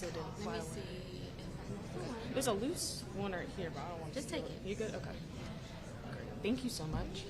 sit and file. Let me see if I'm There's a loose one right here, but I don't want to Just take it. You good? Okay. Great. Thank you so much.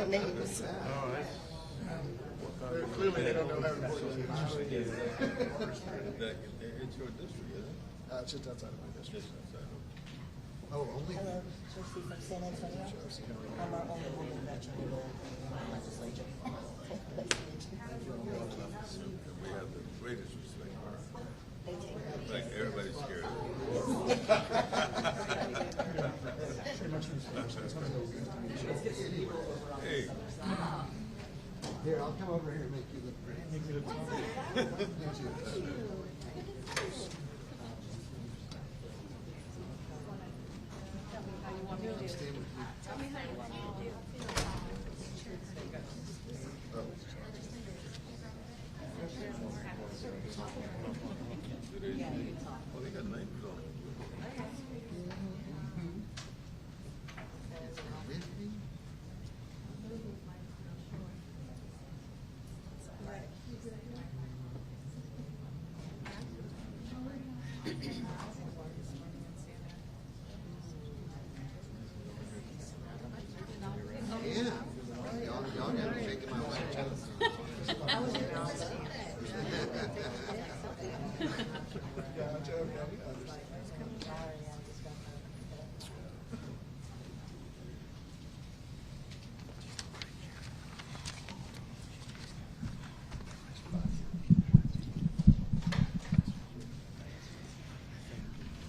names. Clearly, they don't know how to work. It's your district, isn't it? It's just outside of my district. Just outside of. Oh, only? Hello, Josie from San Antonio. I'm our only woman veteran in the legislature. Nice to meet you. We have the greatest respect for her. They take that. Like everybody's scared of her. Pretty much. Hey. Here, I'll come over here and make you look pretty. Make me look Well, they got names on it. Yeah. Y'all got me making my way. Gotcha, okay, I understand.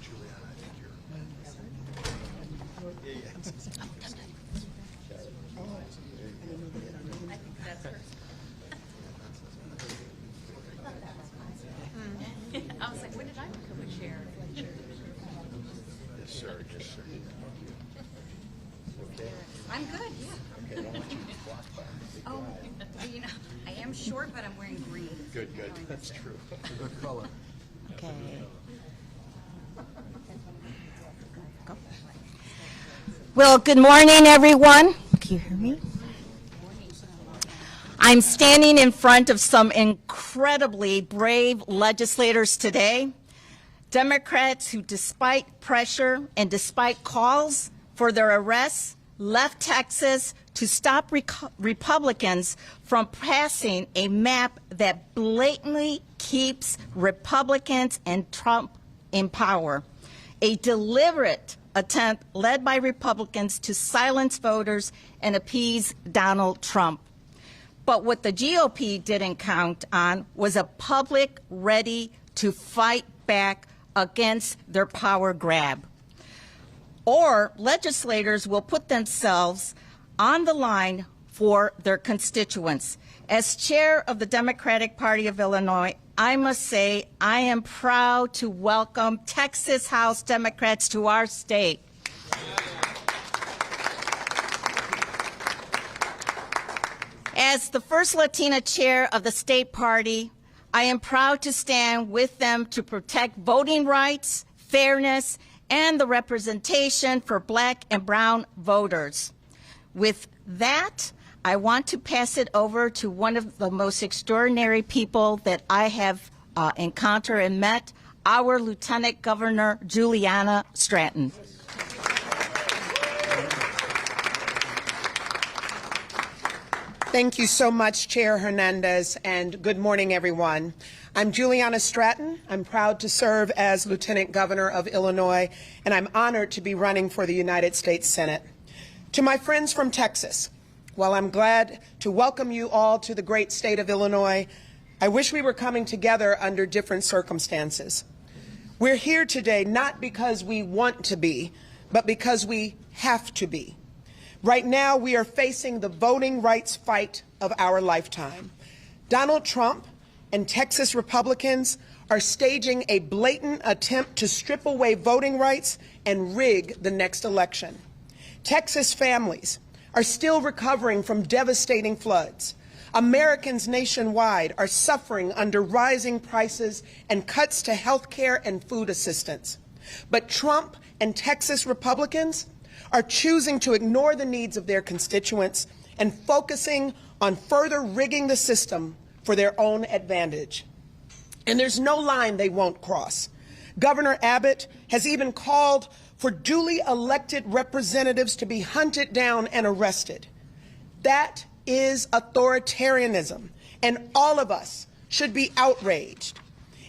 Juliana, I think you're. I was like, when did I become a chair? Yes, sir. Yes, sir. I'm good, yeah. Oh, you know, I am short, but I'm wearing green. Good, good. That's true. Good color. Okay. Well, good morning, everyone. Can you hear me? I'm standing in front of some incredibly brave legislators today, Democrats who, despite pressure and despite calls for their arrests, left Texas to stop Republicans from passing a map that blatantly keeps Republicans and Trump in power, a deliberate attempt led by Republicans to silence voters and appease Donald Trump. But what the GOP didn't count on was a public ready to fight back against their power grab. Or legislators will put themselves on the line for their constituents. As chair of the Democratic Party of Illinois, I must say I am proud to welcome Texas House Democrats to our state. As the first Latina chair of the state party, I am proud to stand with them to protect voting rights, fairness, and the representation for Black and brown voters. With that, I want to pass it over to one of the most extraordinary people that I have encountered and met, our Lieutenant Governor Juliana Stratton. Thank you so much, Chair Hernandez, and good morning, everyone. I'm Juliana Stratton. I'm proud to serve as Lieutenant Governor of Illinois, and I'm honored to be running for the United States Senate. To my friends from Texas, while I'm glad to welcome you all to the great state of Illinois, I wish we were coming together under different circumstances. We're here today not because we want to be, but because we have to be. Right now, we are facing the voting rights fight of our lifetime. Donald Trump and Texas Republicans are staging a blatant attempt to strip away voting rights and rig the next election. Texas families are still recovering from devastating floods. Americans nationwide are suffering under rising prices and cuts to health care and food assistance. But Trump and Texas Republicans are choosing to ignore the needs of their constituents and focusing on further rigging the system for their own advantage. And there's no line they won't cross. Governor Abbott has even called for duly elected representatives to be hunted down and arrested. That is authoritarianism, and all of us should be outraged.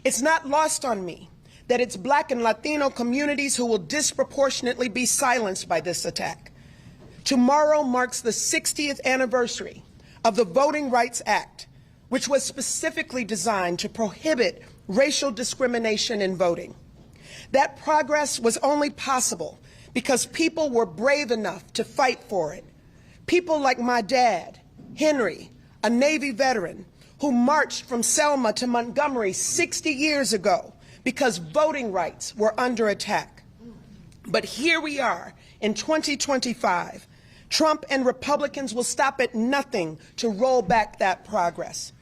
It's not lost on me that it's Black and Latino communities who will disproportionately be silenced by this attack. Tomorrow marks the 60th anniversary of the Voting Rights Act, which was specifically designed to prohibit racial discrimination in voting. That progress was only possible because people were brave enough to fight for it. People like my dad, Henry, a Navy veteran who marched from Selma to Montgomery 60 years ago because voting rights were under attack. But here we are in 2025. Trump and Republicans will stop at nothing to roll back that progress.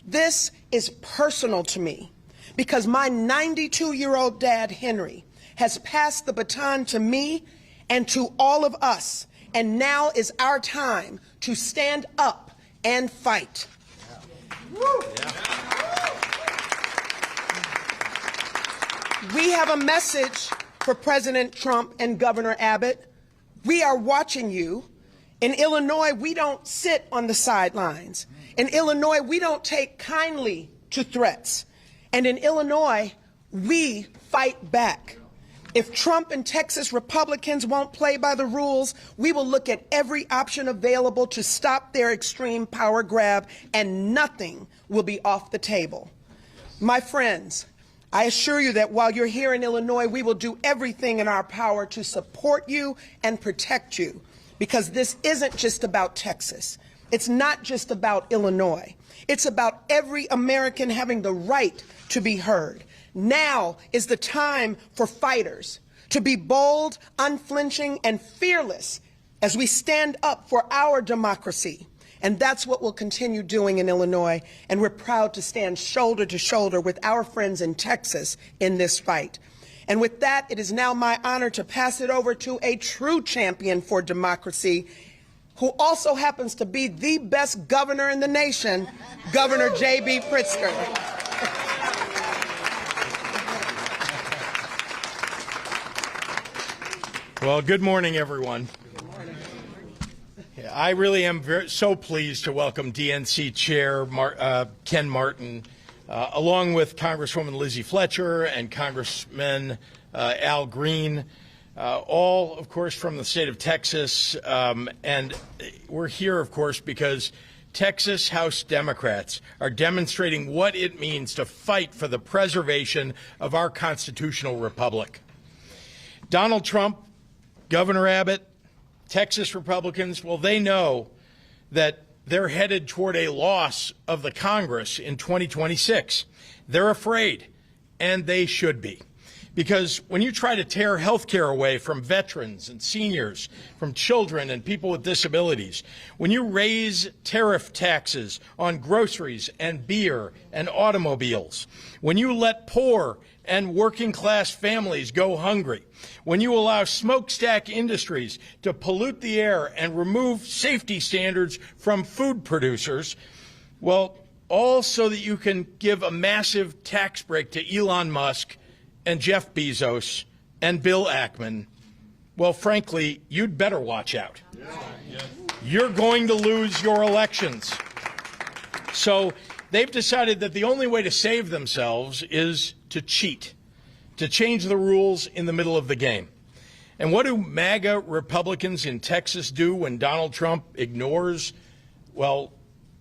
This is personal to me because my 92-year-old dad, Henry, has passed the baton to me and to all of us, and now is our time to stand up and fight. We have a message for President Trump and Governor Abbott. We are watching you. In Illinois, we don't sit on the sidelines. In Illinois, we don't take kindly to threats. And in Illinois, we fight back. If Trump and Texas Republicans won't play by the rules, we will look at every option available to stop their extreme power grab, and nothing will be off the table. My friends, I assure you that while you're here in Illinois, we will do everything in our power to support you and protect you, because this isn't just about Texas. It's not just about Illinois. It's about every American having the right to be heard. Now is the time for fighters to be bold, unflinching, and fearless as we stand up for our democracy. And that's what we'll continue doing in Illinois, and we're proud to stand shoulder to shoulder with our friends in Texas in this fight. And with that, it is now my honor to pass it over to a true champion for democracy, who also happens to be the best governor in the nation, Governor J.B. Pritzker. Well, good morning, everyone. I really am so pleased to welcome DNC Chair Ken Martin, along with Congresswoman Lizzie Fletcher and Congressman Al Green, all, of course, from the state of Texas. And we're here, of course, because Texas House Democrats are demonstrating what it means to fight for the preservation of our constitutional republic. Donald Trump, Governor Abbott, Texas Republicans, well, they know that they're headed toward a loss of the Congress in 2026. They're afraid, and they should be. Because when you try to tear health care away from veterans and seniors, from children and people with disabilities, when you raise tariff taxes on groceries and beer and automobiles, when you let poor and working class families go hungry, when you allow smokestack industries to pollute the air and remove safety standards from food producers, well, all so that you can give a massive tax break to Elon Musk and Jeff Bezos and Bill Ackman, well, frankly, you'd better watch out. You're going to lose your elections. So they've decided that the only way to save themselves is to cheat, to change the rules in the middle of the game. And what do MAGA Republicans in Texas do when Donald Trump ignores, well,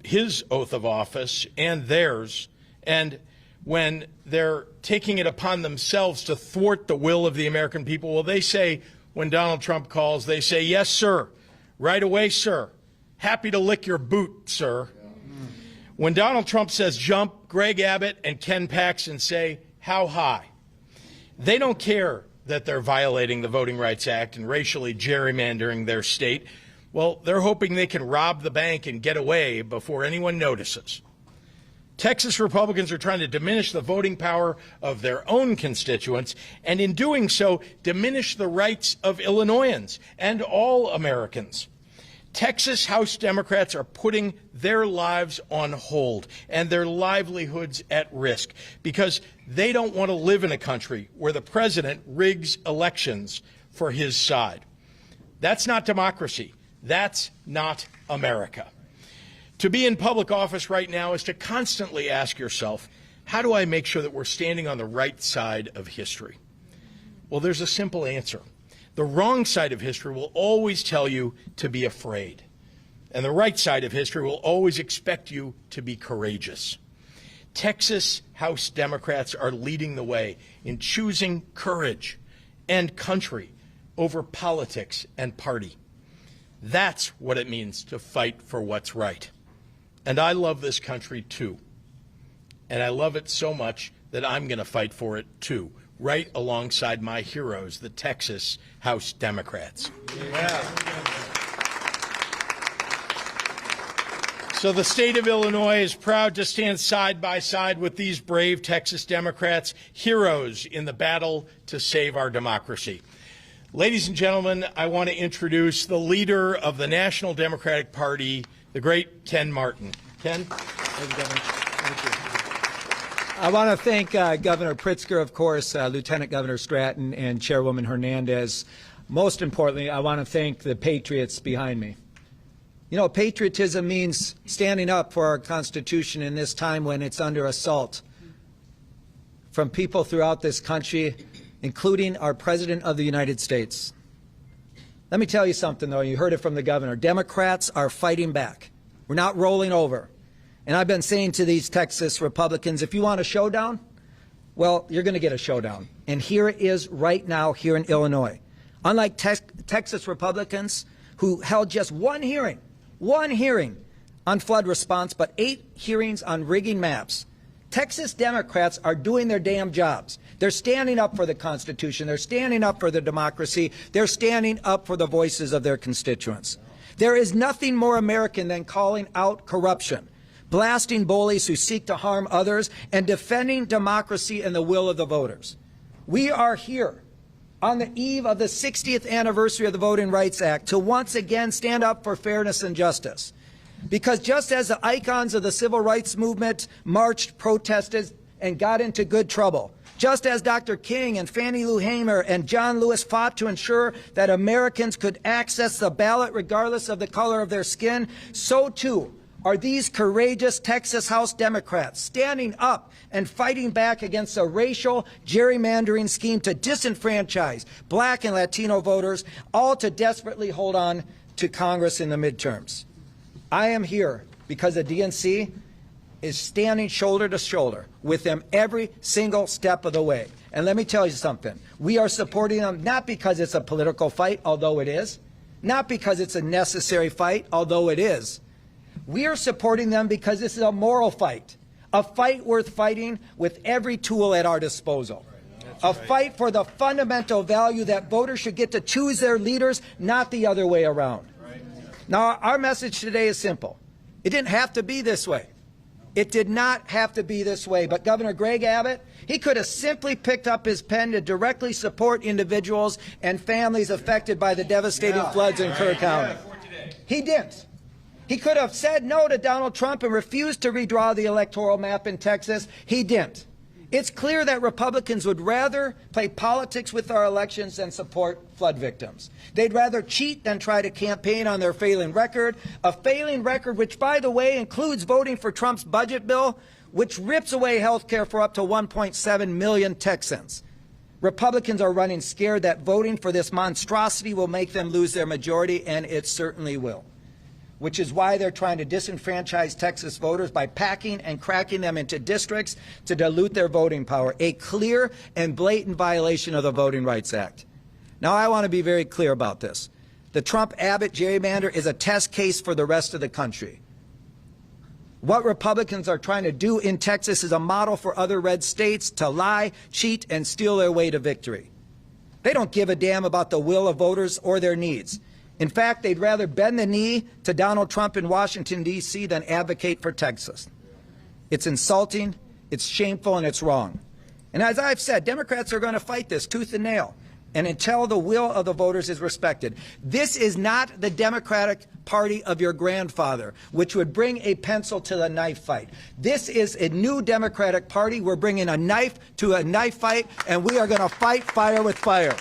his oath of office and theirs, and when they're taking it upon themselves to thwart the will of the American people? Well, they say, when Donald Trump calls, they say, "Yes, sir. Right away, sir. Happy to lick your boot, sir." When Donald Trump says jump, Greg Abbott and Ken Paxton say, "How high?" They don't care that they're violating the Voting Rights Act and racially gerrymandering their state. Well, they're hoping they can rob the bank and get away before anyone notices. Texas Republicans are trying to diminish the voting power of their own constituents, and in doing so, diminish the rights of Illinoisans and all Americans. Texas House Democrats are putting their lives on hold and their livelihoods at risk because they don't want to live in a country where the president rigs elections for his side. That's not democracy. That's not America. To be in public office right now is to constantly ask yourself, how do I make sure that we're standing on the right side of history? Well, there's a simple answer. The wrong side of history will always tell you to be afraid. And the right side of history will always expect you to be courageous. Texas House Democrats are leading the way in choosing courage and country over politics and party. That's what it means to fight for what's right. And I love this country too. And I love it so much that I'm going to fight for it too, right alongside my heroes, the Texas House Democrats. Yeah. So the state of Illinois is proud to stand side by side with these brave Texas Democrats, heroes in the battle to save our democracy. Ladies and gentlemen, I want to introduce the leader of the National Democratic Party, the great Ken Martin. Ken? Thank you, Governor. Thank you. I want to thank Governor Pritzker, of course, Lieutenant Governor Stratton, and Chairwoman Hernandez. Most importantly, I want to thank the patriots behind me. You know, patriotism means standing up for our Constitution in this time when it's under assault from people throughout this country, including our President of the United States. Let me tell you something, though. You heard it from the governor. Democrats are fighting back. We're not rolling over. And I've been saying to these Texas Republicans, if you want a showdown, well, you're going to get a showdown. And here it is right now here in Illinois. Unlike Texas Republicans who held just one hearing on flood response, but 8 hearings on rigging maps, Texas Democrats are doing their damn jobs. They're standing up for the Constitution. They're standing up for the democracy. They're standing up for the voices of their constituents. There is nothing more American than calling out corruption, blasting bullies who seek to harm others, and defending democracy and the will of the voters. We are here on the eve of the 60th anniversary of the Voting Rights Act to once again stand up for fairness and justice. Because just as the icons of the civil rights movement marched, protested, and got into good trouble, just as Dr. King and Fannie Lou Hamer and John Lewis fought to ensure that Americans could access the ballot regardless of the color of their skin, so too are these courageous Texas House Democrats standing up and fighting back against a racial gerrymandering scheme to disenfranchise black and Latino voters, all to desperately hold on to Congress in the midterms. I am here because the DNC is standing shoulder to shoulder with them every single step of the way. And let me tell you something. We are supporting them not because it's a political fight, although it is, not because it's a necessary fight, although it is. We are supporting them because this is a moral fight, a fight worth fighting with every tool at our disposal. A fight for the fundamental value that voters should get to choose their leaders, not the other way around. Now, our message today is simple. It didn't have to be this way. It did not have to be this way. But Governor Greg Abbott, he could have simply picked up his pen to directly support individuals and families affected by the devastating floods in Kerr County. He didn't. He could have said no to Donald Trump and refused to redraw the electoral map in Texas. He didn't. It's clear that Republicans would rather play politics with our elections than support flood victims. They'd rather cheat than try to campaign on their failing record, a failing record which, by the way, includes voting for Trump's budget bill, which rips away health care for up to 1.7 million Texans. Republicans are running scared that voting for this monstrosity will make them lose their majority, and it certainly will. Which is why they're trying to disenfranchise Texas voters by packing and cracking them into districts to dilute their voting power, a clear and blatant violation of the Voting Rights Act. Now, I want to be very clear about this. The Trump-Abbott gerrymander is a test case for the rest of the country. What Republicans are trying to do in Texas is a model for other red states to lie, cheat, and steal their way to victory. They don't give a damn about the will of voters or their needs. In fact, they'd rather bend the knee to Donald Trump in Washington, D.C. than advocate for Texas. It's insulting, it's shameful, and it's wrong. And as I've said, Democrats are going to fight this tooth and nail, and until the will of the voters is respected. This is not the Democratic Party of your grandfather, which would bring a pencil to the knife fight. This is a new Democratic Party. We're bringing a knife to a knife fight, and we are going to fight fire with fire.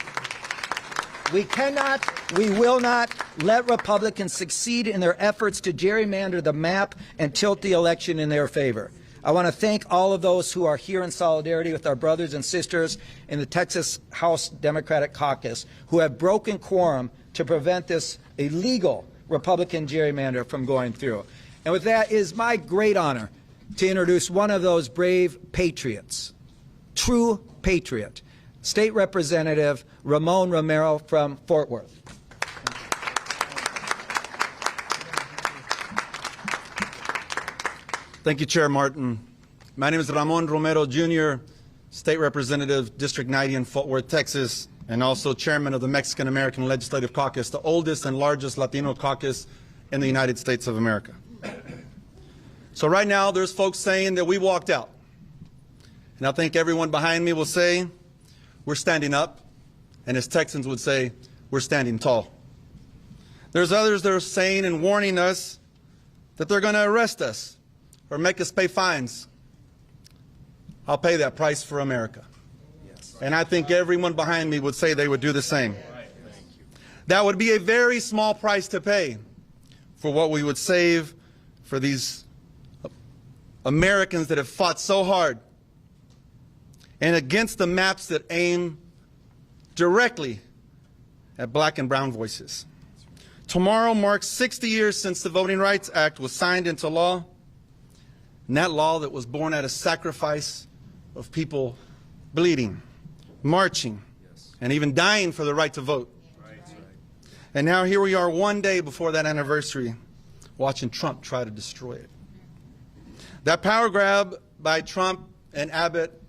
We cannot, we will not let Republicans succeed in their efforts to gerrymander the map and tilt the election in their favor. I want to thank all of those who are here in solidarity with our brothers and sisters in the Texas House Democratic Caucus who have broken quorum to prevent this illegal Republican gerrymander from going through. And with that, it is my great honor to introduce one of those brave patriots, true patriot, State Representative Ramon Romero from Fort Worth. Thank you, Chair Martin. My name is Ramon Romero, Jr., State Representative, District 90 in Fort Worth, Texas, and also Chairman of the Mexican American Legislative Caucus, the oldest and largest Latino caucus in the United States of America. So right now, there's folks saying that we walked out. And I think everyone behind me will say, we're standing up. And as Texans would say, we're standing tall. There's others that are saying and warning us that they're going to arrest us or make us pay fines. I'll pay that price for America. And I think everyone behind me would say they would do the same. That would be a very small price to pay for what we would save for these Americans that have fought so hard and against the maps that aim directly at black and brown voices. Tomorrow marks 60 years since the Voting Rights Act was signed into law, and that law that was born out of sacrifice of people bleeding, marching, and even dying for the right to vote. And now here we are one day before that anniversary, watching Trump try to destroy it. That power grab by Trump and Abbott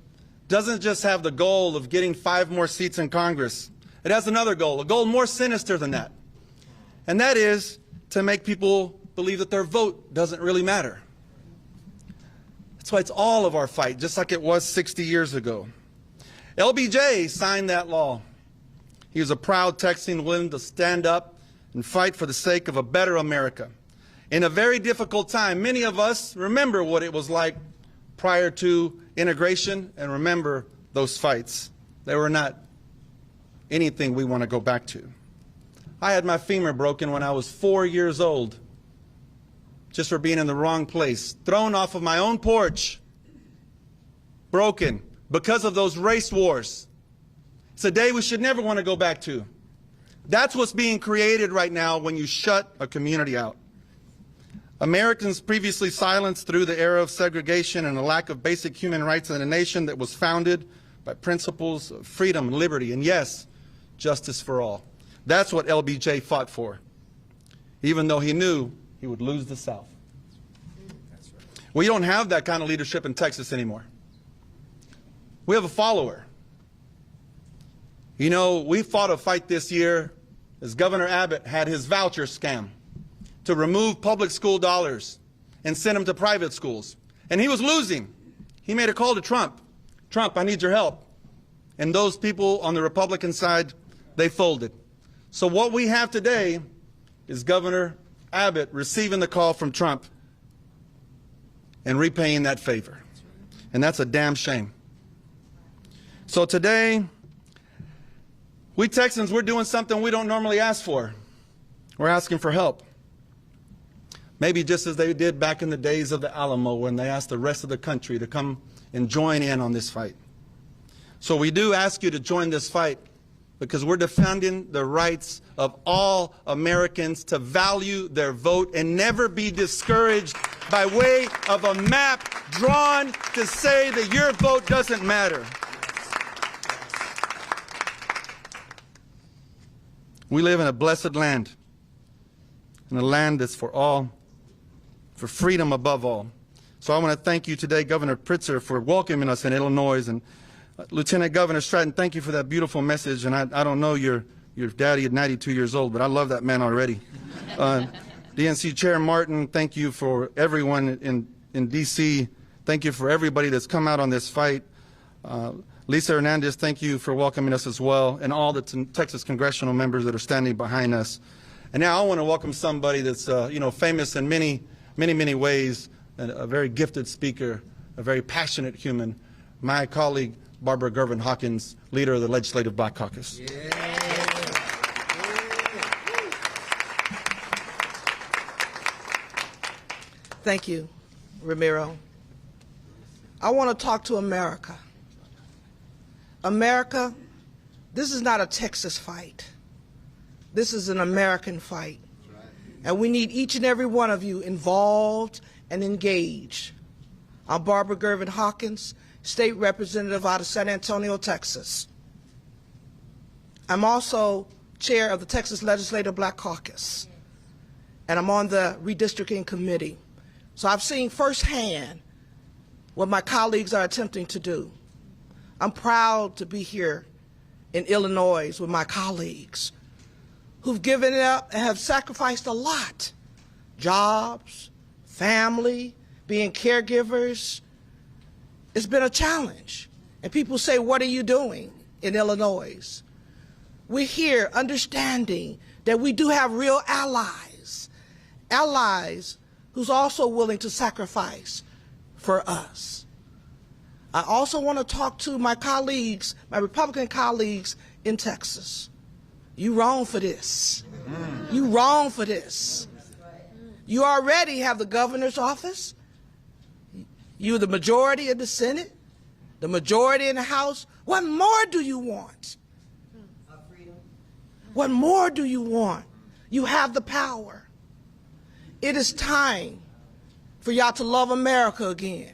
doesn't just have the goal of getting 5 more seats in Congress. It has another goal, a goal more sinister than that. And that is to make people believe that their vote doesn't really matter. That's why it's all of our fight, just like it was 60 years ago. LBJ signed that law. He was a proud Texan willing to stand up and fight for the sake of a better America. In a very difficult time, many of us remember what it was like prior to integration and remember those fights. They were not anything we want to go back to. I had my femur broken when I was 4 years old, just for being in the wrong place, thrown off of my own porch, broken because of those race wars. It's a day we should never want to go back to. That's what's being created right now when you shut a community out. Americans previously silenced through the era of segregation and a lack of basic human rights in a nation that was founded by principles of freedom, liberty, and yes, justice for all. That's what LBJ fought for, even though he knew he would lose the South. We don't have that kind of leadership in Texas anymore. We have a follower. You know, we fought a fight this year as Governor Abbott had his voucher scam to remove public school dollars and send them to private schools. And he was losing. He made a call to Trump. Trump, I need your help. And those people on the Republican side, they folded. So what we have today is Governor Abbott receiving the call from Trump and repaying that favor. And that's a damn shame. So today, we Texans, we're doing something we don't normally ask for. We're asking for help. Maybe just as they did back in the days of the Alamo when they asked the rest of the country to come and join in on this fight. So we do ask you to join this fight because we're defending the rights of all Americans to value their vote and never be discouraged by way of a map drawn to say that your vote doesn't matter. We live in a blessed land, in a land that's for all, for freedom above all. So I want to thank you today, Governor Pritzker, for welcoming us in Illinois, and Lieutenant Governor Stratton, thank you for that beautiful message. And I don't know your daddy at 92 years old, but I love that man already. DNC Chair Martin, thank you for everyone in D.C. Thank you for everybody that's come out on this fight. Lisa Hernandez, thank you for welcoming us as well, and all the Texas congressional members that are standing behind us. And now I want to welcome somebody that's famous in many ways, and a very gifted speaker, a very passionate human, my colleague, Barbara Gervin Hawkins, leader of the Legislative Black Caucus. Yeah. Thank you, Romero. I want to talk to America. America, this is not a Texas fight. This is an American fight. And we need each and every one of you involved and engaged. I'm Barbara Gervin Hawkins, State Representative out of San Antonio, Texas. I'm also chair of the Texas Legislative Black Caucus, and I'm on the redistricting committee. So I've seen firsthand what my colleagues are attempting to do. I'm proud to be here in Illinois with my colleagues who've given up and have sacrificed a lot. Jobs, family, being caregivers. It's been a challenge. And people say, what are you doing in Illinois? We're here understanding that we do have real allies, allies who's also willing to sacrifice for us. I also want to talk to my colleagues, my Republican colleagues in Texas. You wrong for this. You wrong for this. You already have the governor's office. You're the majority in the Senate, the majority in the House. What more do you want? What more do you want? You have the power. It is time for y'all to love America again.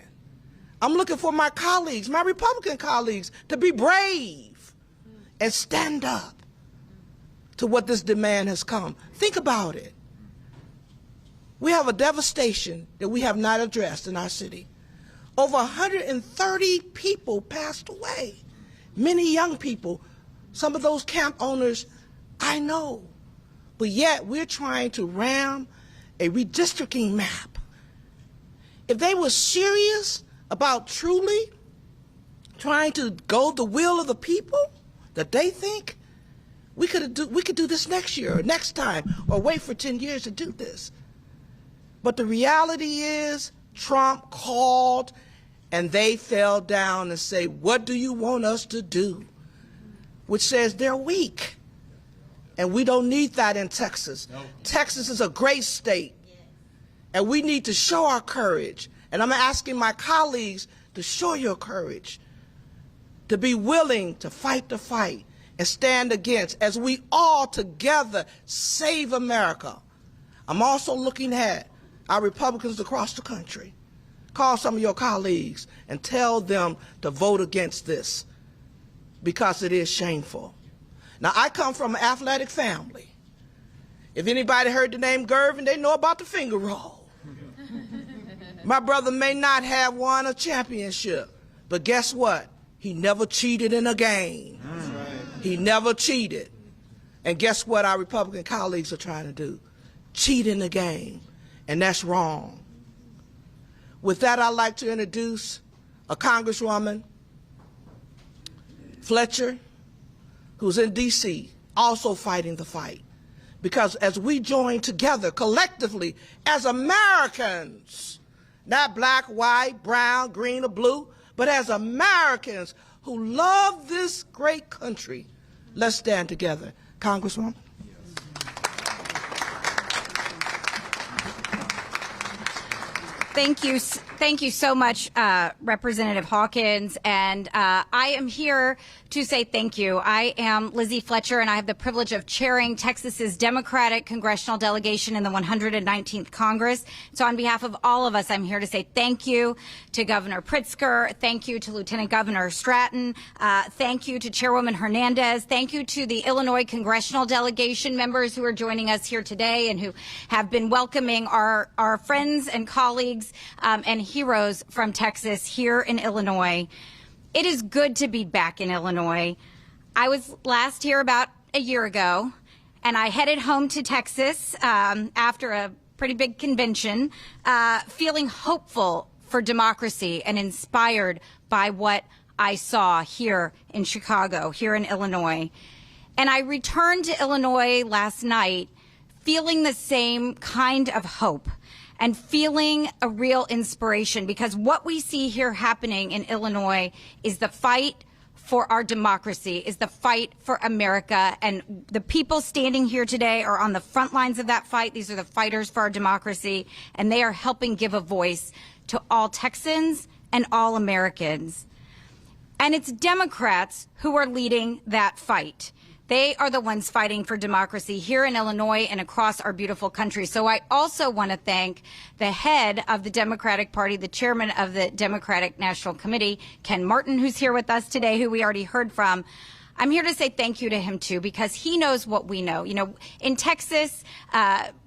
I'm looking for my colleagues, my Republican colleagues, to be brave and stand up to what this demand has come. Think about it. We have a devastation that we have not addressed in our city. Over 130 people passed away, many young people. Some of those camp owners I know, but yet we're trying to ram a redistricting map. If they were serious about truly trying to go the will of the people that they think, we could do this next year or next time or wait for 10 years to do this. But the reality is Trump called and they fell down and say, what do you want us to do? Which says they're weak. And we don't need that in Texas. Nope. Texas is a great state. And we need to show our courage. And I'm asking my colleagues to show your courage, to be willing to fight the fight and stand against as we all together save America. I'm also looking at our Republicans across the country. Call some of your colleagues and tell them to vote against this because it is shameful. Now, I come from an athletic family. If anybody heard the name Gervin, they know about the finger roll. My brother may not have won a championship, but guess what? He never cheated in a game. Right. He never cheated. And guess what our Republican colleagues are trying to do? Cheat in the game. And that's wrong. With that, I'd like to introduce a Congresswoman, Fletcher, who's in D.C., also fighting the fight. Because as we join together collectively as Americans, not black, white, brown, green, or blue, but as Americans who love this great country, let's stand together. Congresswoman. Thank you so much, Representative Hawkins. And I am here to say thank you. I am Lizzie Fletcher, and I have the privilege of chairing Texas's Democratic congressional delegation in the 119th Congress. So on behalf of all of us, I'm here to say thank you to Governor Pritzker. Thank you to Lieutenant Governor Stratton. Thank you to Chairwoman Hernandez. Thank you to the Illinois congressional delegation members who are joining us here today and who have been welcoming our friends and colleagues and heroes from Texas here in Illinois. It is good to be back in Illinois. I was last here about a year ago, and I headed home to Texas after a pretty big convention, feeling hopeful for democracy and inspired by what I saw here in Chicago, here in Illinois. And I returned to Illinois last night feeling the same kind of hope and feeling a real inspiration, because what we see here happening in Illinois is the fight for our democracy, is the fight for America. And the people standing here today are on the front lines of that fight. These are the fighters for our democracy, and they are helping give a voice to all Texans and all Americans. And it's Democrats who are leading that fight. They are the ones fighting for democracy here in Illinois and across our beautiful country. So I also want to thank the head of the Democratic Party, the chairman of the Democratic National Committee, Ken Martin, who's here with us today, who we already heard from. I'm here to say thank you to him, too, because he knows what we know. You know, in Texas,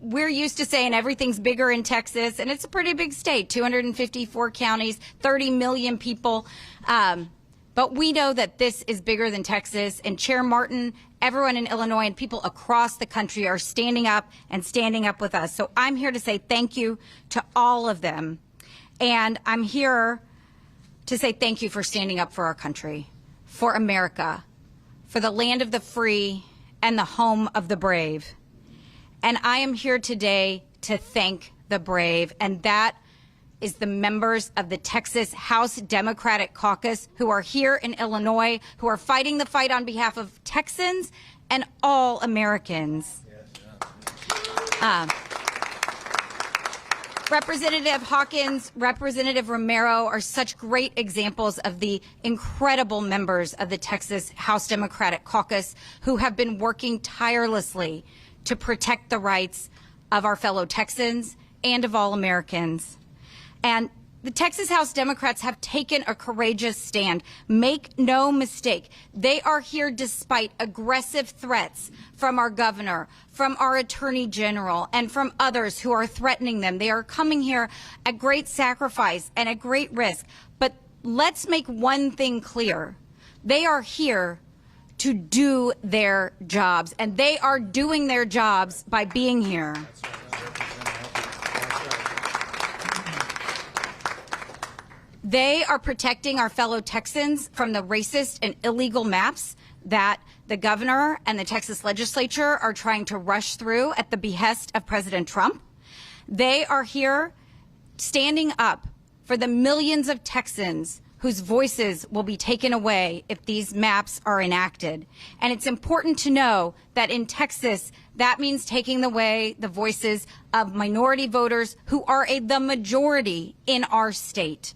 we're used to saying everything's bigger in Texas, and it's a pretty big state, 254 counties, 30 million people. But we know that this is bigger than Texas, and Chair Martin, everyone in Illinois, and people across the country are standing up with us. So I'm here to say thank you to all of them. And I'm here to say thank you for standing up for our country, for America, for the land of the free and the home of the brave. And I am here today to thank the brave, and that is the members of the Texas House Democratic Caucus who are here in Illinois, who are fighting the fight on behalf of Texans and all Americans. Representative Hawkins, Representative Romero are such great examples of the incredible members of the Texas House Democratic Caucus who have been working tirelessly to protect the rights of our fellow Texans and of all Americans. And the Texas House Democrats have taken a courageous stand. Make no mistake, they are here despite aggressive threats from our governor, from our attorney general, and from others who are threatening them. They are coming here at great sacrifice and at great risk. But let's make one thing clear. They are here to do their jobs, and they are doing their jobs by being here. They are protecting our fellow Texans from the racist and illegal maps that the governor and the Texas legislature are trying to rush through at the behest of President Trump. They are here standing up for the millions of Texans whose voices will be taken away if these maps are enacted. And it's important to know that in Texas, that means taking away the voices of minority voters who are the majority in our state.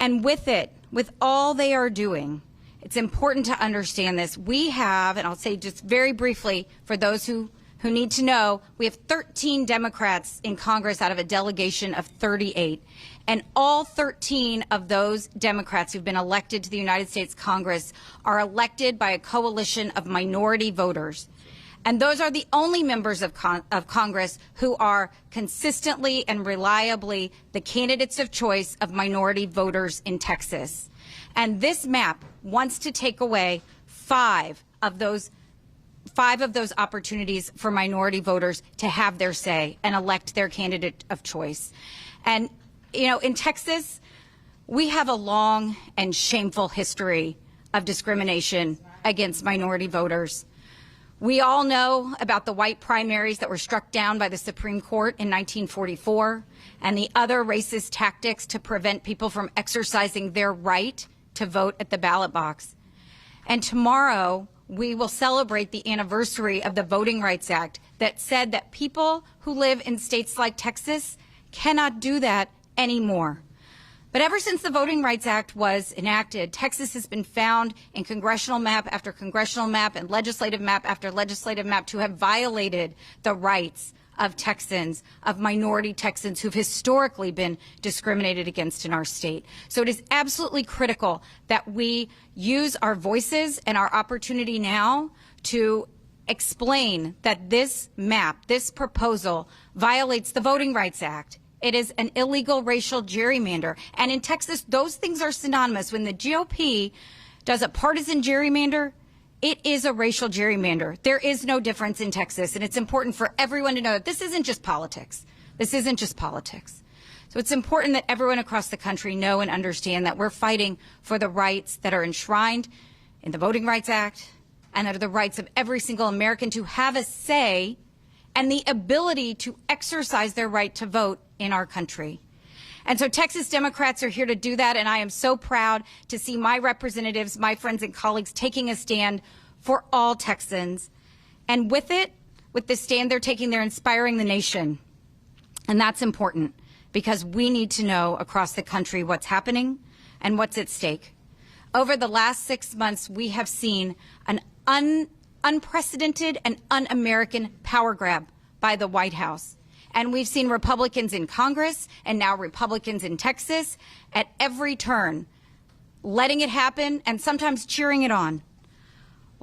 And with it, with all they are doing, it's important to understand this. We have, and I'll say just very briefly for those who need to know, we have 13 Democrats in Congress out of a delegation of 38. And all 13 of those Democrats who've been elected to the United States Congress are elected by a coalition of minority voters. And those are the only members of Congress who are consistently and reliably the candidates of choice of minority voters in Texas. And this map wants to take away five of those opportunities for minority voters to have their say and elect their candidate of choice. And, you know, in Texas, we have a long and shameful history of discrimination against minority voters. We all know about the white primaries that were struck down by the Supreme Court in 1944 and the other racist tactics to prevent people from exercising their right to vote at the ballot box. And tomorrow, we will celebrate the anniversary of the Voting Rights Act that said that people who live in states like Texas cannot do that anymore. But ever since the Voting Rights Act was enacted, Texas has been found in congressional map after congressional map and legislative map after legislative map to have violated the rights of Texans, of minority Texans who've historically been discriminated against in our state. So it is absolutely critical that we use our voices and our opportunity now to explain that this map, this proposal, violates the Voting Rights Act. It is an illegal racial gerrymander. And in Texas, those things are synonymous. When the GOP does a partisan gerrymander, it is a racial gerrymander. There is no difference in Texas. And it's important for everyone to know that this isn't just politics. This isn't just politics. So it's important that everyone across the country know and understand that we're fighting for the rights that are enshrined in the Voting Rights Act and that are the rights of every single American to have a say and the ability to exercise their right to vote in our country. And so Texas Democrats are here to do that, and I am so proud to see my representatives, my friends and colleagues taking a stand for all Texans. And with it, with the stand they're taking, they're inspiring the nation. And that's important because we need to know across the country what's happening and what's at stake. Over the last 6 months, we have seen an unprecedented and un-American power grab by the White House. And we've seen Republicans in Congress and now Republicans in Texas at every turn letting it happen and sometimes cheering it on.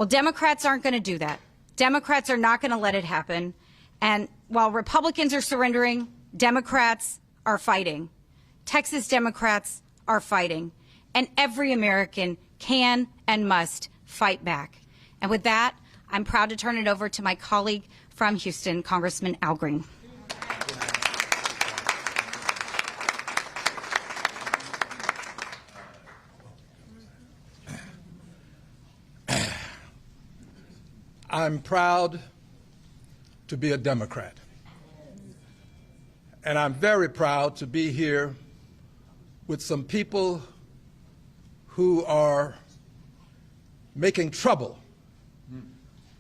Well, Democrats aren't going to do that. Democrats are not going to let it happen. And while Republicans are surrendering, Democrats are fighting. Texas Democrats are fighting. And every American can and must fight back. And with that, I'm proud to turn it over to my colleague from Houston, Congressman Al Green. I'm proud to be a Democrat. And I'm very proud to be here with some people who are making trouble.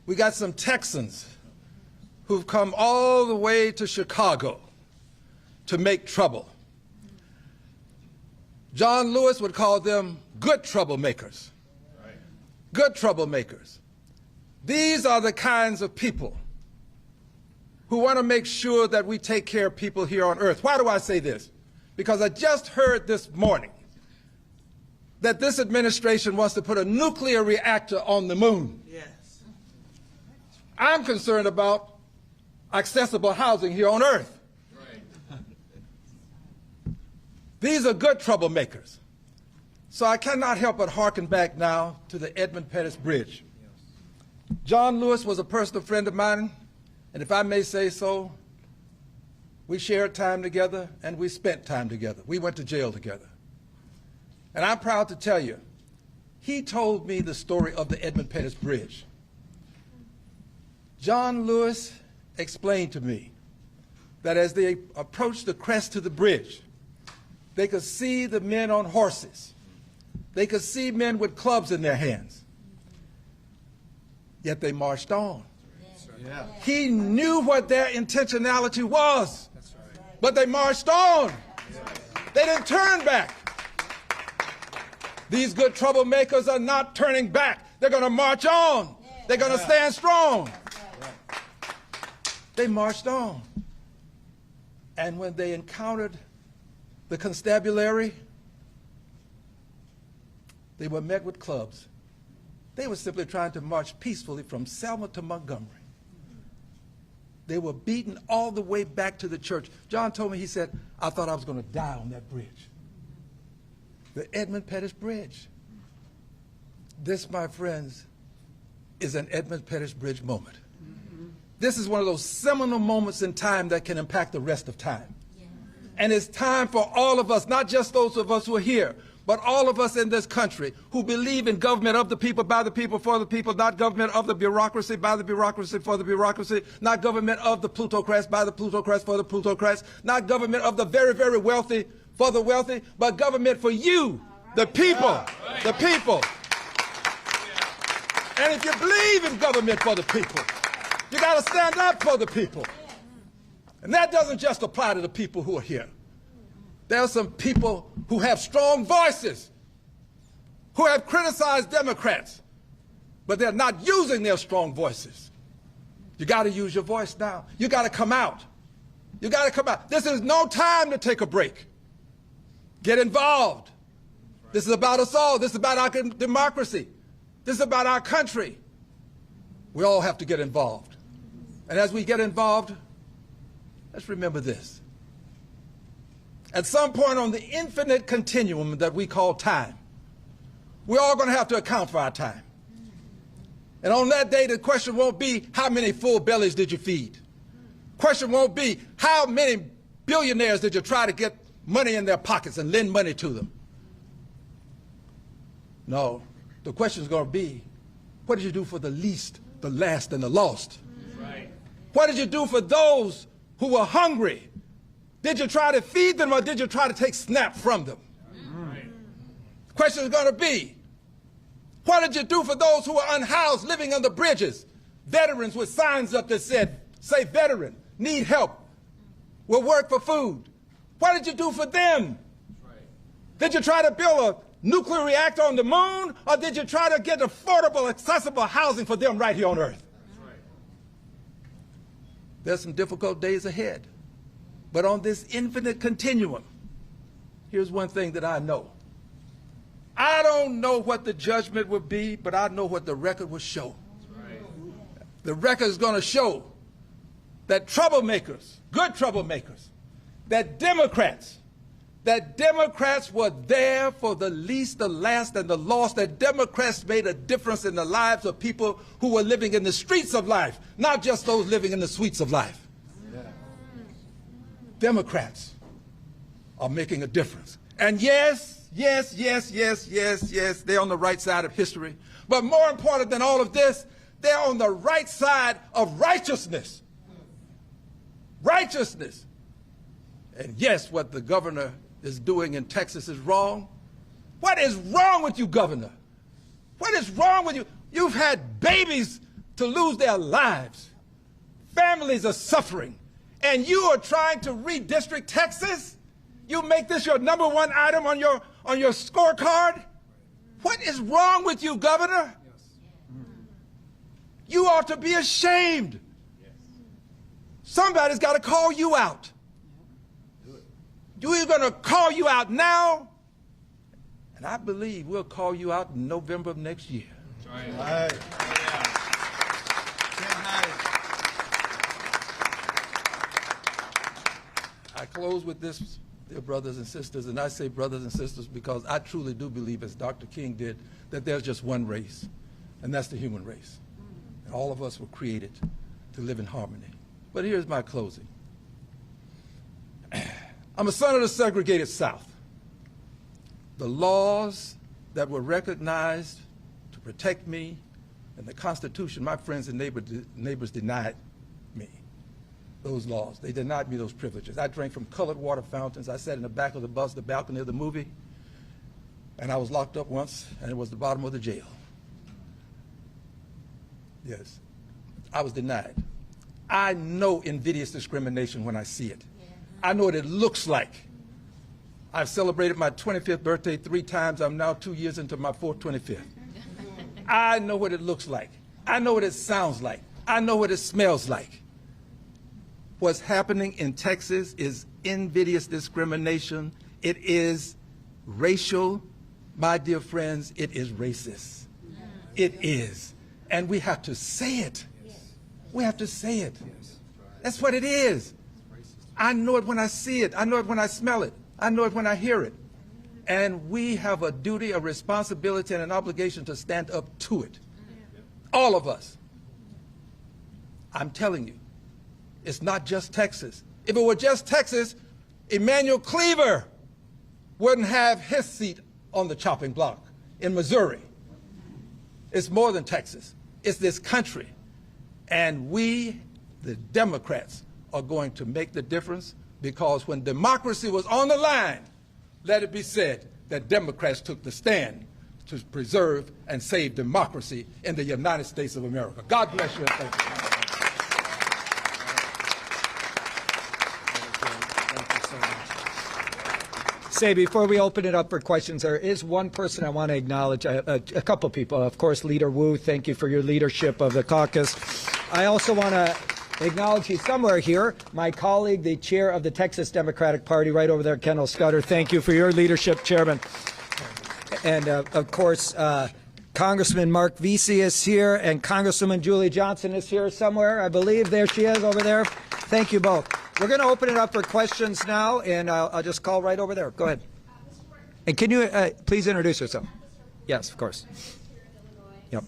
We got some Texans who've come all the way to Chicago to make trouble. John Lewis would call them good troublemakers. Good troublemakers. These are the kinds of people who want to make sure that we take care of people here on earth. Why do I say this? Because I just heard this morning that this administration wants to put a nuclear reactor on the moon. Yes. I'm concerned about accessible housing here on earth. Right. These are good troublemakers. So I cannot help but hearken back now to the Edmund Pettus Bridge. John Lewis was a personal friend of mine, and if I may say so, we shared time together and we spent time together. We went to jail together. And I'm proud to tell you, he told me the story of the Edmund Pettus Bridge. John Lewis explained to me that as they approached the crest of the bridge, they could see the men on horses. They could see men with clubs in their hands. Yet they marched on. Yeah. He knew what their intentionality was, but they marched on. They didn't turn back. These good troublemakers are not turning back. They're going to march on. They're going to stand strong. They marched on. And when they encountered the constabulary, they were met with clubs. They were simply trying to march peacefully from Selma to Montgomery. They were beaten all the way back to the church. John told me, he said, I thought I was going to die on that bridge. The Edmund Pettus Bridge. This, my friends, is an Edmund Pettus Bridge moment. This is one of those seminal moments in time that can impact the rest of time. And it's time for all of us, not just those of us who are here, but all of us in this country who believe in government of the people, by the people, for the people, not government of the bureaucracy, by the bureaucracy, for the bureaucracy, not government of the plutocrats, by the plutocrats, for the plutocrats, not government of the very, very wealthy, for the wealthy, but government for you, the people, the people. And if you believe in government for the people, you got to stand up for the people. And that doesn't just apply to the people who are here. There are some people who have strong voices, who have criticized Democrats, but they're not using their strong voices. You got to use your voice now. You got to come out. You got to come out. This is no time to take a break. Get involved. This is about us all. This is about our democracy. This is about our country. We all have to get involved. And as we get involved, let's remember this. At some point on the infinite continuum that we call time, we're all going to have to account for our time. And on that day, the question won't be how many full bellies did you feed. The question won't be how many billionaires did you try to get money in their pockets and lend money to them. No, the question is going to be, what did you do for the least, the last, and the lost? Right. What did you do for those who were hungry? Did you try to feed them, or did you try to take snap from them? Right. The question is going to be, what did you do for those who were unhoused, living under bridges? Veterans with signs up that said, say veteran, need help, will work for food. What did you do for them? Right. Did you try to build a nuclear reactor on the moon, or did you try to get affordable, accessible housing for them right here on Earth? Right. There's some difficult days ahead. But on this infinite continuum, here's one thing that I know. I don't know what the judgment will be, but I know what the record will show. The record is going to show that troublemakers, good troublemakers, that Democrats were there for the least, the last, and the lost, that Democrats made a difference in the lives of people who were living in the streets of life, not just those living in the suites of life. Democrats are making a difference. And yes, they're on the right side of history. But more important than all of this, they're on the right side of righteousness. Righteousness. And yes, what the governor is doing in Texas is wrong. What is wrong with you, governor? What is wrong with you? You've had babies to lose their lives. Families are suffering. And you are trying to redistrict Texas? You make this your #1 item on your scorecard? What is wrong with you, governor? You ought to be ashamed. Somebody's got to call you out. We're going to call you out now, and I believe we'll call you out in November of next year. Right. I close with this, dear brothers and sisters, and I say brothers and sisters because I truly do believe, as Dr. King did, that there's just one race, and that's the human race. And all of us were created to live in harmony. But here's my closing. I'm a son of the segregated South. The laws that were recognized to protect me and the Constitution, my friends and neighbors denied me those laws. They denied me those privileges. I drank from colored water fountains. I sat in the back of the bus, the balcony of the movie, and I was locked up once, and it was the bottom of the jail. Yes, I was denied. I know invidious discrimination when I see it. I know what it looks like. I've celebrated my 25th birthday 3 times. I'm now 2 years into my 4th 25th. I know what it looks like. I know what it sounds like. I know what it smells like. What's happening in Texas is invidious discrimination. It is racial. My dear friends, it is racist. It is. And we have to say it. We have to say it. That's what it is. I know it when I see it. I know it when I smell it. I know it when I hear it. And we have a duty, a responsibility, and an obligation to stand up to it. All of us. I'm telling you, it's not just Texas. If it were just Texas, Emmanuel Cleaver wouldn't have his seat on the chopping block in Missouri. It's more than Texas. It's this country. And we, the Democrats, are going to make the difference, because when democracy was on the line, let it be said that Democrats took the stand to preserve and save democracy in the United States of America. God bless you and thank you. Say, before we open it up for questions, there is one person I want to acknowledge, a couple people. Of course, Leader Wu, thank you for your leadership of the caucus. I also want to acknowledge he's somewhere here, my colleague, the chair of the Texas Democratic Party, right over there, Kendall Scudder. Thank you for your leadership, Chairman. And, of course, Congressman Mark Vesey is here, and Congresswoman Julie Johnson is here somewhere, I believe. There she is over there. Thank you both. We're going to open it up for questions now, and I'll just call right over there. Go ahead. And can you please introduce yourself? Yes, of course. Yep.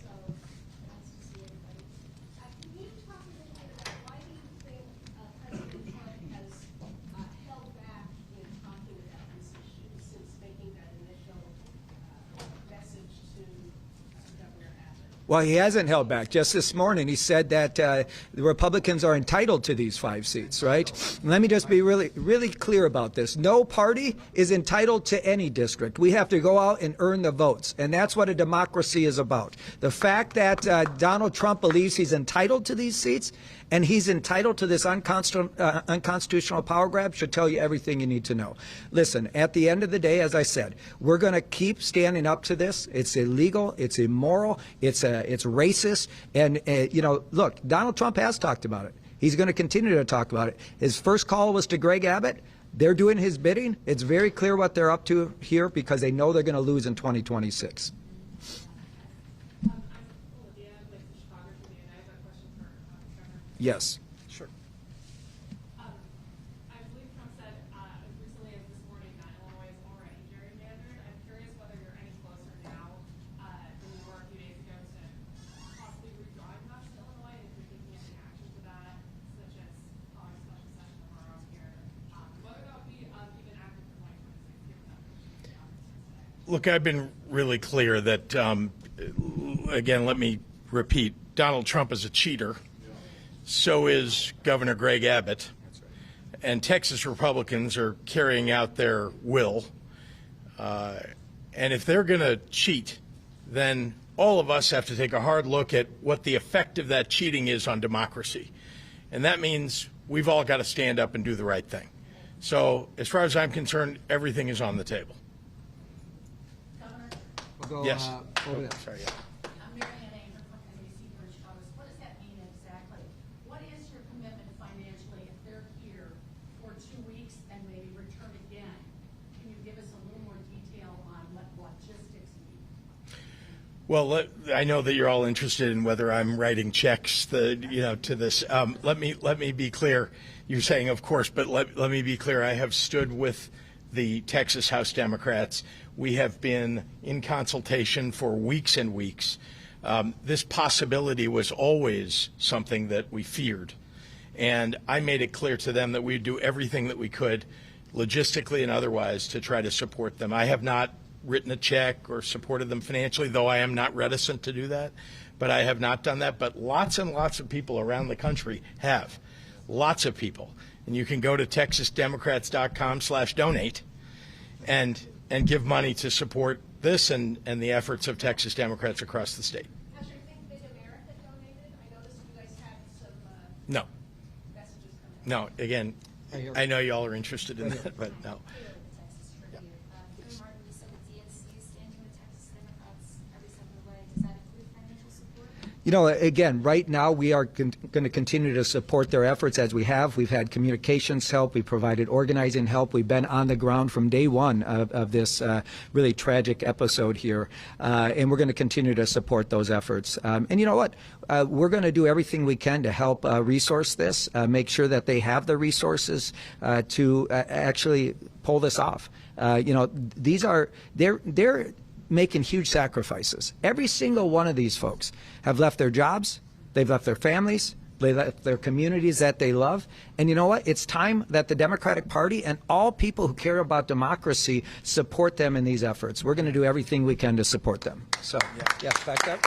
Well, he hasn't held back. Just this morning, he said that the Republicans are entitled to these 5 seats, right? And let me just be really clear about this. No party is entitled to any district. We have to go out and earn the votes, and that's what a democracy is about. The fact that Donald Trump believes he's entitled to these seats and he's entitled to this unconstitutional power grab should tell you everything you need to know. Listen, at the end of the day, as I said, we're going to keep standing up to this. It's illegal. It's immoral. It's racist. And, you know, look, Donald Trump has talked about it. He's going to continue to talk about it. His first call was to Greg Abbott. They're doing his bidding. It's very clear what they're up to here because they know they're going to lose in 2026. Yes. Sure. I believe Trump said as recently as this morning that Illinois is already gerrymandered. I'm curious whether you're any closer now than you were a few days ago to possibly redrawing maps to Illinois, and if you're taking any action to that, such as calling a special session tomorrow here, whether that would be even active for 2026, given that. Look, I've been really clear that, again, let me repeat, Donald Trump is a cheater. So is Governor Greg Abbott. And Texas Republicans are carrying out their will. And if they're going to cheat, then all of us have to take a hard look at what the effect of that cheating is on democracy. And that means we've all got to stand up and do the right thing. So as far as I'm concerned, everything is on the table. We'll go, Yes. over there. Sorry, yeah. Well, I know that you're all interested in whether I'm writing checks, to this. Let me be clear. You're saying, of course, but let me be clear. I have stood with the Texas House Democrats. We have been in consultation for weeks and weeks. This possibility was always something that we feared, and I made it clear to them that we'd do everything that we could, logistically and otherwise, to try to support them. I have not written a check or supported them financially, though I am not reticent to do that. But I have not done that. But lots and lots of people around the country have. Lots of people. And you can go to texasdemocrats.com/donate and give money to support this and the efforts of Texas Democrats across the state. Has your Think Big America donated? I noticed you guys had some No. messages coming No. in. Again, I know y'all are interested in that, but no. You know, again, right now we are going to continue to support their efforts as we have. We've had communications help. We've provided organizing help. We've been on the ground from day one of this really tragic episode here. And we're going to continue to support those efforts. And you know what? We're going to do everything we can to help resource this, make sure that they have the resources to actually pull this off. They're making huge sacrifices. Every single one of these folks have left their jobs, they've left their families, they left their communities that they love. And you know what? It's time that the Democratic Party and all people who care about democracy support them in these efforts. We're going to do everything we can to support them. So, yes, back up.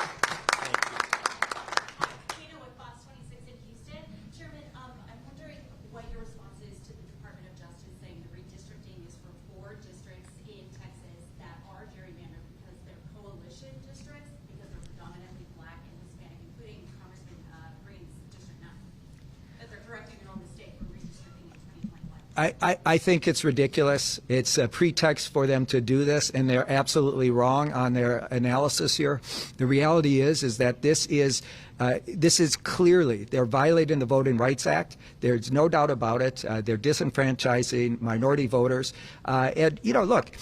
I think it's ridiculous. It's a pretext for them to do this, and they're absolutely wrong on their analysis here. The reality is that this is clearly, they're violating the Voting Rights Act. There's no doubt about it. They're disenfranchising minority voters. And, you know, look,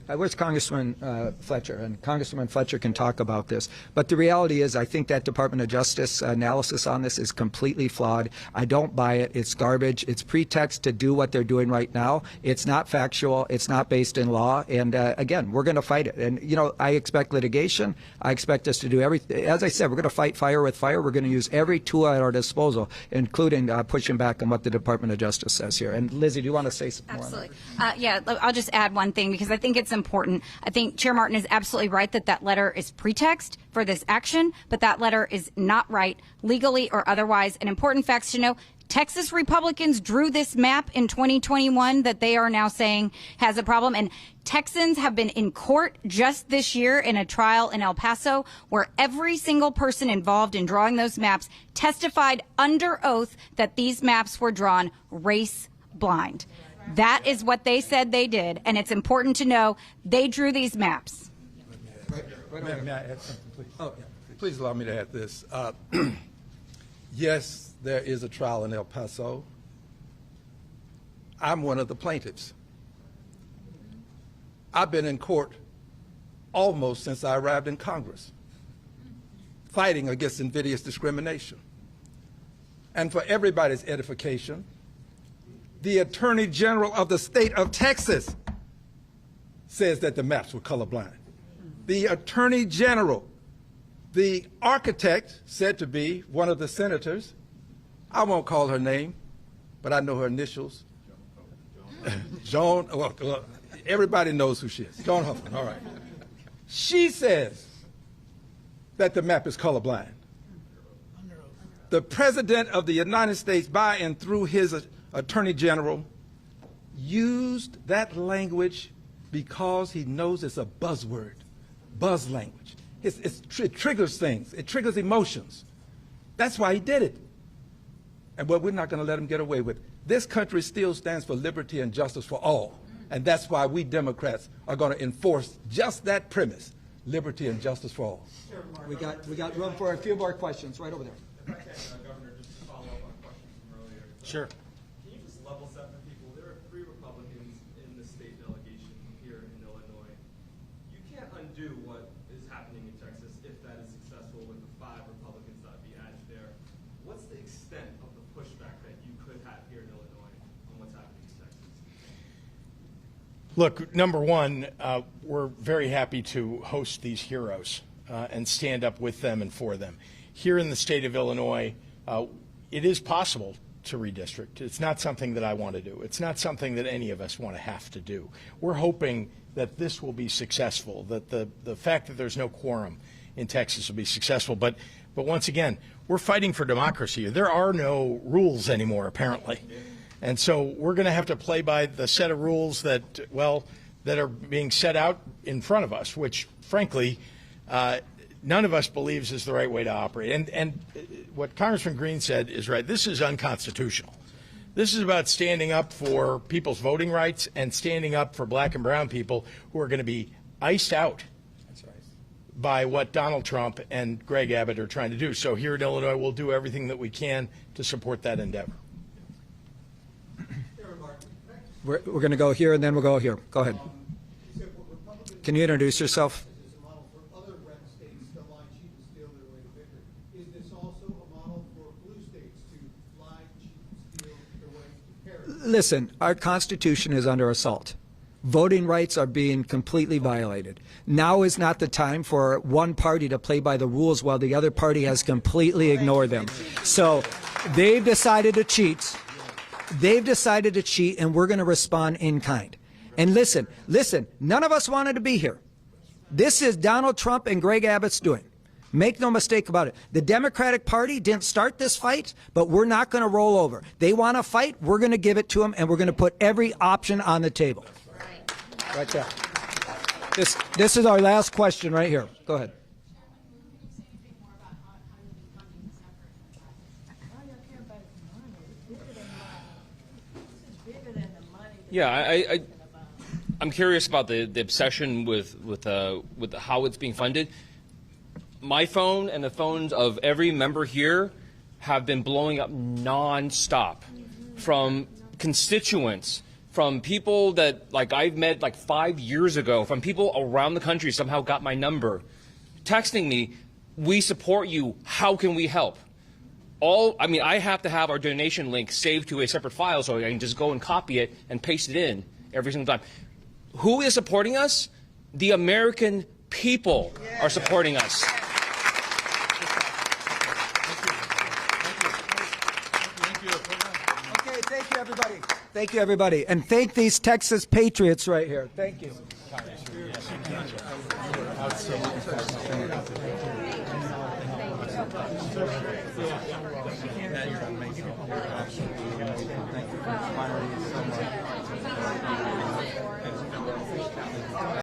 where's Congressman Fletcher? And Congresswoman Fletcher can talk about this. But the reality is I think that Department of Justice analysis on this is completely flawed. I don't buy it. It's garbage. It's pretext to do what they're doing right now. It's not factual. It's not based in law. And again, we're going to fight it. And, you know, I expect litigation. I expect us to do everything. As I said, we're going to fight fire with fire. We're going to use every tool at our disposal, including pushing back on what the Department of Justice says here. And Lizzie, do you want to say some more? Absolutely. Yeah, I'll just add one thing because I think it's important. I think Chair Martin is absolutely right that letter is pretext for this action, but that letter is not right legally or otherwise. And important facts to know, Texas Republicans drew this map in 2021 that they are now saying has a problem. And Texans have been in court just this year in a trial in El Paso where every single person involved in drawing those maps testified under oath that these maps were drawn race blind. That is what they said they did, and it's important to know they drew these maps. May I add something, please? Oh, yeah. Please allow me to add this. Yes, there is a trial in El Paso. I'm one of the plaintiffs. I've been in court almost since I arrived in Congress, fighting against invidious discrimination. And for everybody's edification, the Attorney General of the state of Texas says that the maps were colorblind. The Attorney General, the architect said to be one of the senators, I won't call her name, but I know her initials. Joan, well, everybody knows who she is. Joan Huffman, all right. She says that the map is colorblind. The President of the United States, by and through his Attorney General, used that language because he knows it's a buzzword, buzz language. It triggers things. It triggers emotions. That's why he did it. And what we're not going to let him get away with. This country still stands for liberty and justice for all. And that's why we Democrats are going to enforce just that premise, liberty and justice for all. We got room for a few more questions right over there. Governor, just to follow up on questions from earlier. Sure. Can you just level set for people? There are 3 Republicans in the state delegation here in Illinois. You can't undo what is happening in Texas if that is successful with the 5 Republicans that would be added there. What's the extent of the pushback that you could have here in Illinois on what's happening in Texas? Look, number one, we're very happy to host these heroes and stand up with them and for them. Here in the state of Illinois, it is possible to redistrict. It's not something that I want to do. It's not something that any of us want to have to do. We're hoping that this will be successful, that the fact that there's no quorum in Texas will be successful. But once again, we're fighting for democracy. There are no rules anymore, apparently. And so we're going to have to play by the set of rules that, well, that are being set out in front of us, which, frankly, none of us believes is the right way to operate. And what Congressman Green said is right. This is unconstitutional. This is about standing up for people's voting rights and standing up for black and brown people who are going to be iced out by what Donald Trump and Greg Abbott are trying to do. So here in Illinois, we'll do everything that we can to support that endeavor. We're going to go here and then we'll go here. Go ahead. Can you introduce yourself? Listen, our Constitution is under assault. Voting rights are being completely violated. Now is not the time for one party to play by the rules while the other party has completely ignored them. So they've decided to cheat. They've decided to cheat, and we're going to respond in kind. And listen, none of us wanted to be here. This is Donald Trump and Greg Abbott's doing. Make no mistake about it. The Democratic Party didn't start this fight, but we're not going to roll over. They want to fight, we're going to give it to them, and we're going to put every option on the table. Right there. This is our last question right here. Go ahead. Yeah, I'm curious about the obsession with how it's being funded. My phone and the phones of every member here have been blowing up nonstop from constituents, from people that I've met 5 years ago, from people around the country somehow got my number, texting me, "We support you. How can we help?" I have to have our donation link saved to a separate file so I can just go and copy it and paste it in every single time. Who is supporting us? The American people are supporting us. Okay, thank you, everybody. Thank you, everybody. And thank these Texas patriots right here. Thank you.